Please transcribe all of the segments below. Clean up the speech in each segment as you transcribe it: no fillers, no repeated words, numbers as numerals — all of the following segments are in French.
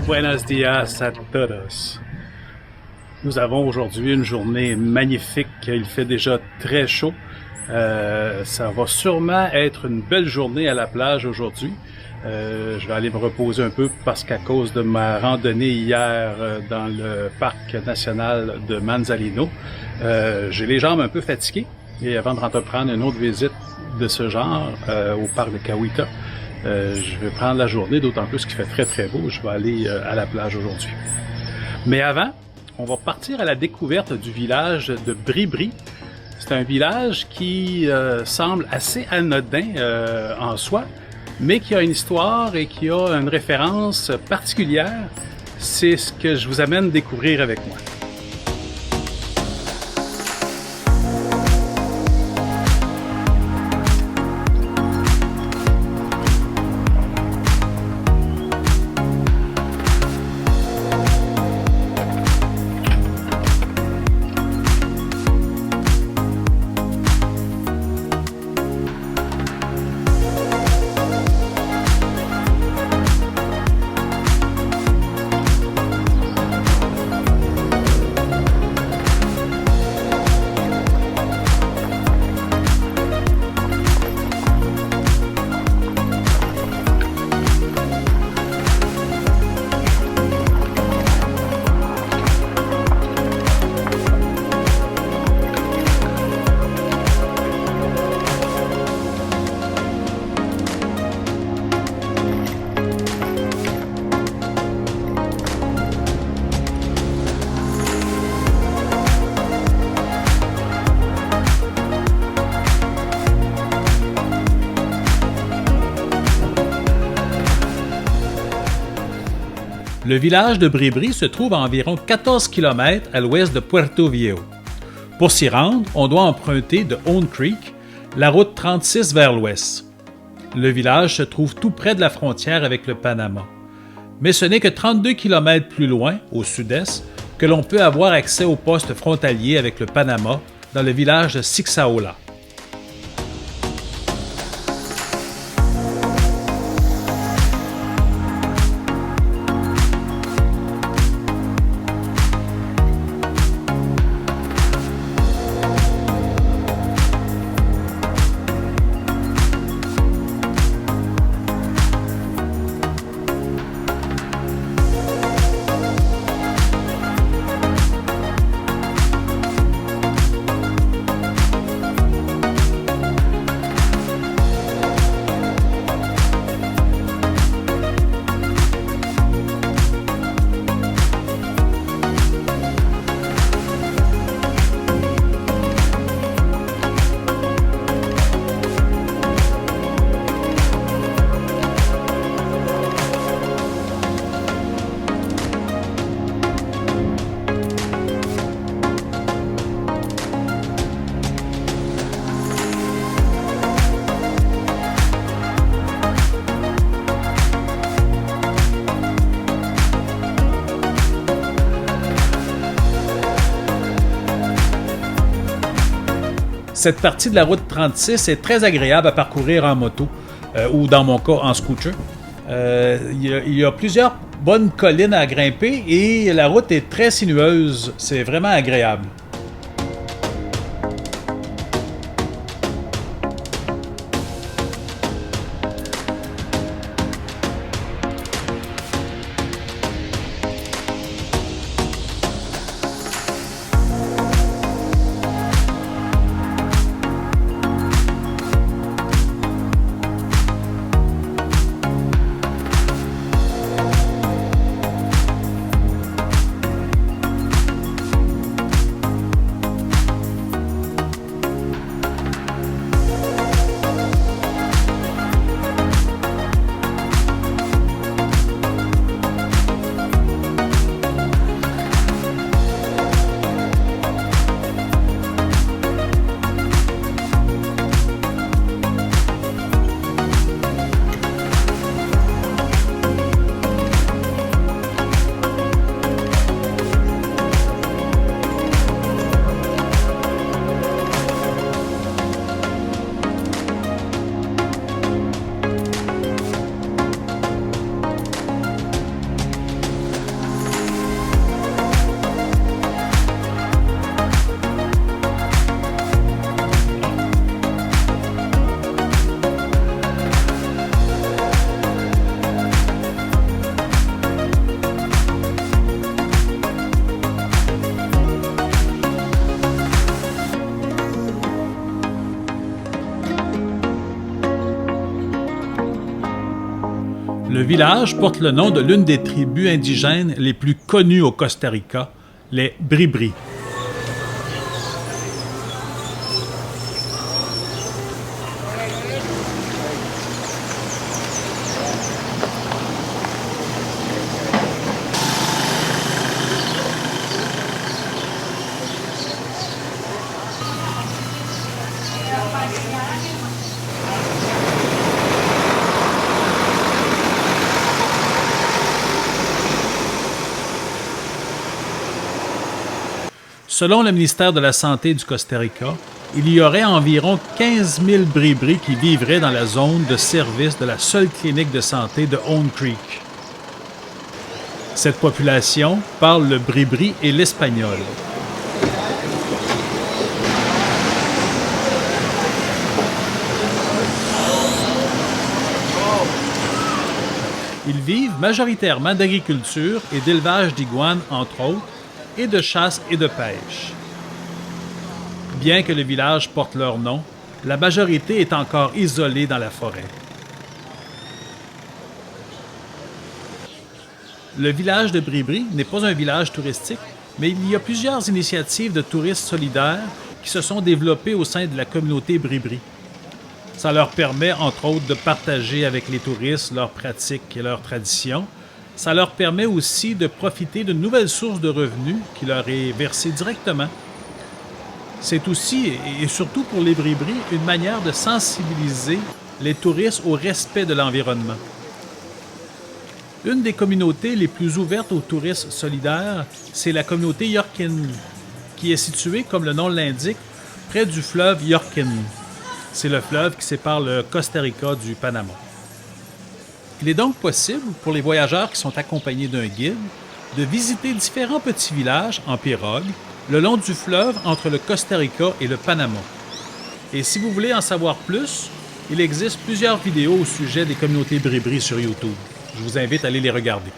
Buenos dias a todos. Nous avons aujourd'hui une journée magnifique. Il fait déjà très chaud. Ça va sûrement être une belle journée à la plage aujourd'hui. Je vais aller me reposer un peu parce qu'à cause de ma randonnée hier dans le parc national de Manzanillo, j'ai les jambes un peu fatiguées. Et avant de entreprendre une autre visite de ce genre au parc de Cahuita, je vais prendre la journée, d'autant plus qu'il fait très très beau. Je vais aller à la plage aujourd'hui. Mais avant, on va partir à la découverte du village de Bribri. C'est un village qui semble assez anodin en soi, mais qui a une histoire et qui a une référence particulière. C'est ce que je vous amène découvrir avec moi. Le village de Bribri se trouve à environ 14 km à l'ouest de Puerto Viejo. Pour s'y rendre, on doit emprunter de Own Creek la route 36 vers l'ouest. Le village se trouve tout près de la frontière avec le Panama. Mais ce n'est que 32 km plus loin, au sud-est, que l'on peut avoir accès au poste frontalier avec le Panama dans le village de Sixaola. Cette partie de la route 36 est très agréable à parcourir en moto ou dans mon cas en scooter. Il y a plusieurs bonnes collines à grimper et la route est très sinueuse. C'est vraiment agréable. Le village porte le nom de l'une des tribus indigènes les plus connues au Costa Rica, les Bribri. Selon le ministère de la Santé du Costa Rica, il y aurait environ 15 000 Bribri qui vivraient dans la zone de service de la seule clinique de santé de Own Creek. Cette population parle le Bribri et l'espagnol. Ils vivent majoritairement d'agriculture et d'élevage d'iguanes, entre autres, et de chasse et de pêche. Bien que le village porte leur nom, la majorité est encore isolée dans la forêt. Le village de Bribri n'est pas un village touristique, mais il y a plusieurs initiatives de touristes solidaires qui se sont développées au sein de la communauté Bribri. Ça leur permet, entre autres, de partager avec les touristes leurs pratiques et leurs traditions. Ça leur permet aussi de profiter d'une nouvelle source de revenus qui leur est versée directement. C'est aussi, et surtout pour les Bribri, une manière de sensibiliser les touristes au respect de l'environnement. Une des communautés les plus ouvertes aux touristes solidaires, c'est la communauté Yorkin, qui est située, comme le nom l'indique, près du fleuve Yorkin. C'est le fleuve qui sépare le Costa Rica du Panama. Il est donc possible, pour les voyageurs qui sont accompagnés d'un guide, de visiter différents petits villages en pirogue le long du fleuve entre le Costa Rica et le Panama. Et si vous voulez en savoir plus, il existe plusieurs vidéos au sujet des communautés Bribri sur YouTube. Je vous invite à aller les regarder.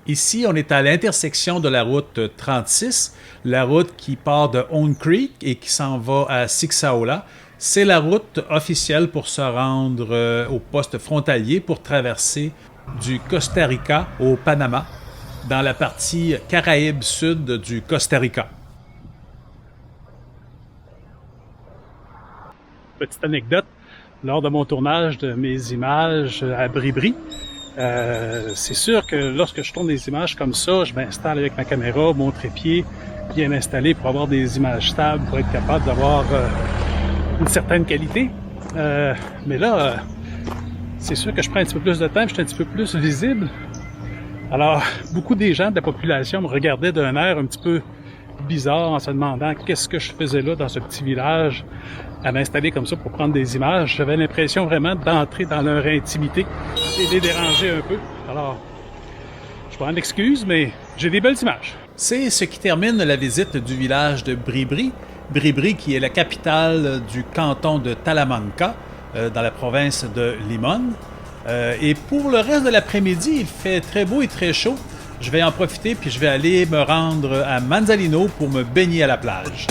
Ici, on est à l'intersection de la route 36, la route qui part de Own Creek et qui s'en va à Sixaola. C'est la route officielle pour se rendre au poste frontalier pour traverser du Costa Rica au Panama, dans la partie Caraïbe sud du Costa Rica. Petite anecdote, lors de mon tournage de mes images à Bribri, c'est sûr que lorsque je tourne des images comme ça, je m'installe avec ma caméra, mon trépied bien installé pour avoir des images stables, pour être capable d'avoir une certaine qualité. Mais là, c'est sûr que je prends un petit peu plus de temps, je suis un petit peu plus visible. Alors, beaucoup des gens de la population me regardaient d'un air un petit peu bizarre en se demandant qu'est-ce que je faisais là dans ce petit village à m'installer comme ça pour prendre des images. J'avais l'impression vraiment d'entrer dans leur intimité et de les déranger un peu. Alors, je m'en excuse, mais j'ai des belles images. C'est ce qui termine la visite du village de Bribri. Bribri qui est la capitale du canton de Talamanca, dans la province de Limón. Et pour le reste de l'après-midi, il fait très beau et très chaud. Je vais en profiter puis je vais aller me rendre à Manzanillo pour me baigner à la plage.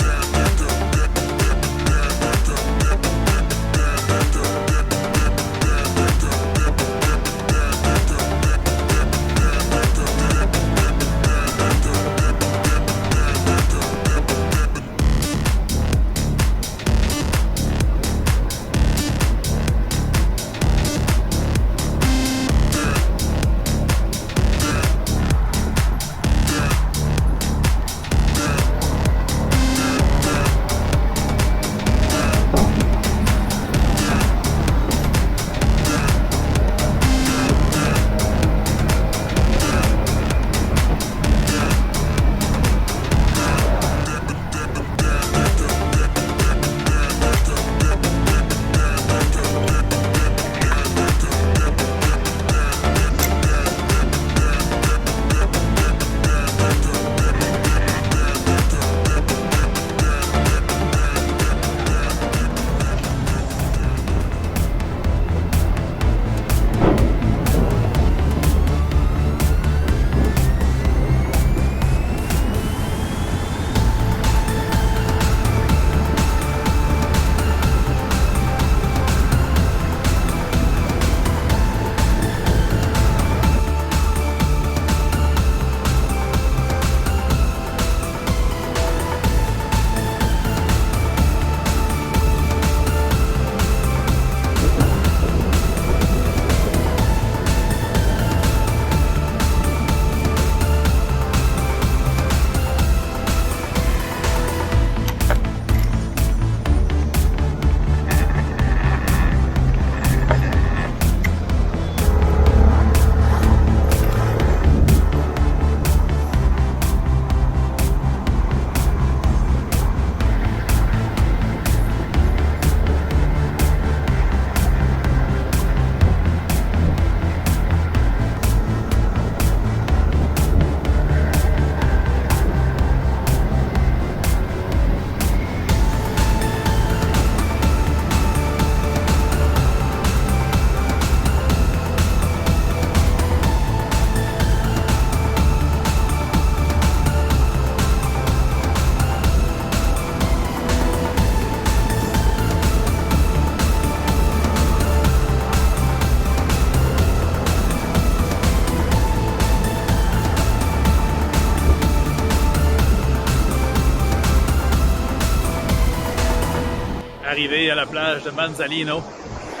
arrivé à la plage de Manzanillo.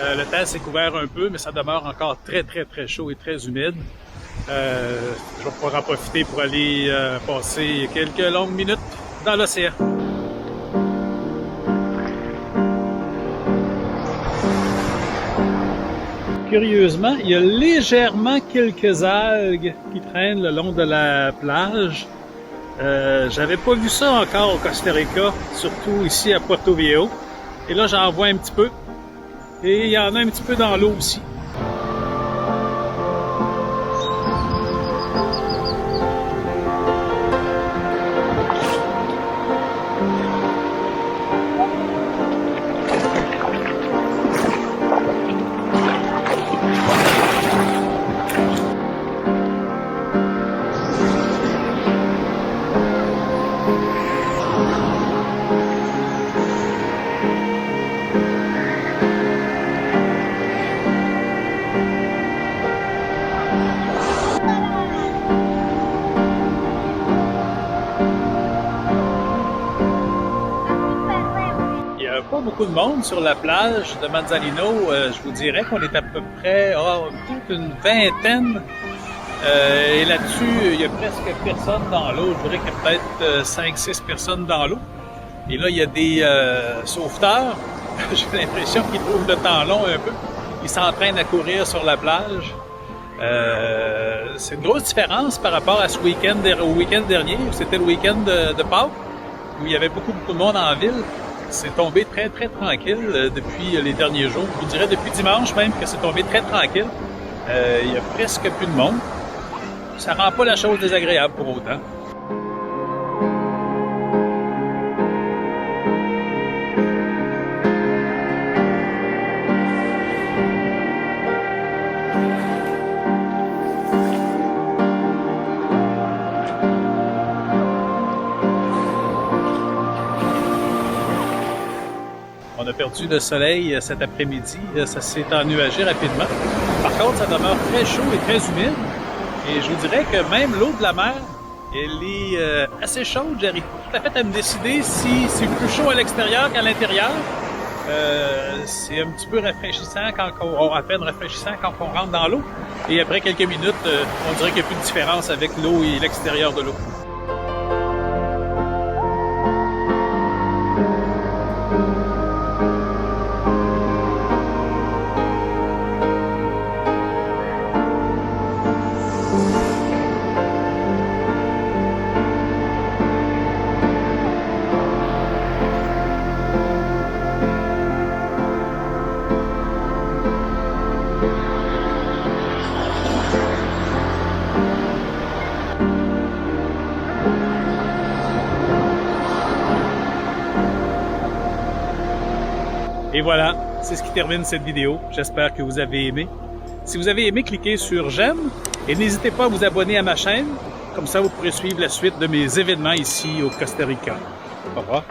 Le temps s'est couvert un peu, mais ça demeure encore très chaud et très humide. Je vais pouvoir en profiter pour aller passer quelques longues minutes dans l'océan. Curieusement, il y a légèrement quelques algues qui traînent le long de la plage. J'avais pas vu ça encore au Costa Rica, surtout ici à Puerto Viejo. Et là, j'en vois un petit peu. Et il y en a un petit peu dans l'eau aussi. Pas beaucoup de monde sur la plage de Manzanillo. Je vous dirais qu'on est à peu près peut-être une vingtaine. Et là-dessus, il y a presque personne dans l'eau. Je dirais qu'il y a peut-être 5-6 personnes dans l'eau. Et là, il y a des sauveteurs. J'ai l'impression qu'ils trouvent le temps long un peu. Ils s'entraînent à courir sur la plage. C'est une grosse différence par rapport à ce week-end, au week-end dernier. C'était le week-end de Pâques, où il y avait beaucoup de monde en ville. C'est tombé très tranquille depuis les derniers jours. Je vous dirais depuis dimanche même que c'est tombé très tranquille. Il y a presque plus de monde. Ça rend pas la chose désagréable pour autant. On a perdu le soleil cet après-midi, ça s'est ennuagé rapidement. Par contre, ça demeure très chaud et très humide. Et je vous dirais que même l'eau de la mer, elle est assez chaude. J'arrive tout à fait à me décider si c'est plus chaud à l'extérieur qu'à l'intérieur. C'est un petit peu rafraîchissant à peine rafraîchissant quand on rentre dans l'eau. Et après quelques minutes, on dirait qu'il n'y a plus de différence avec l'eau et l'extérieur de l'eau. Et voilà, c'est ce qui termine cette vidéo. J'espère que vous avez aimé. Si vous avez aimé, cliquez sur j'aime et n'hésitez pas à vous abonner à ma chaîne. Comme ça, vous pourrez suivre la suite de mes événements ici au Costa Rica. Au revoir.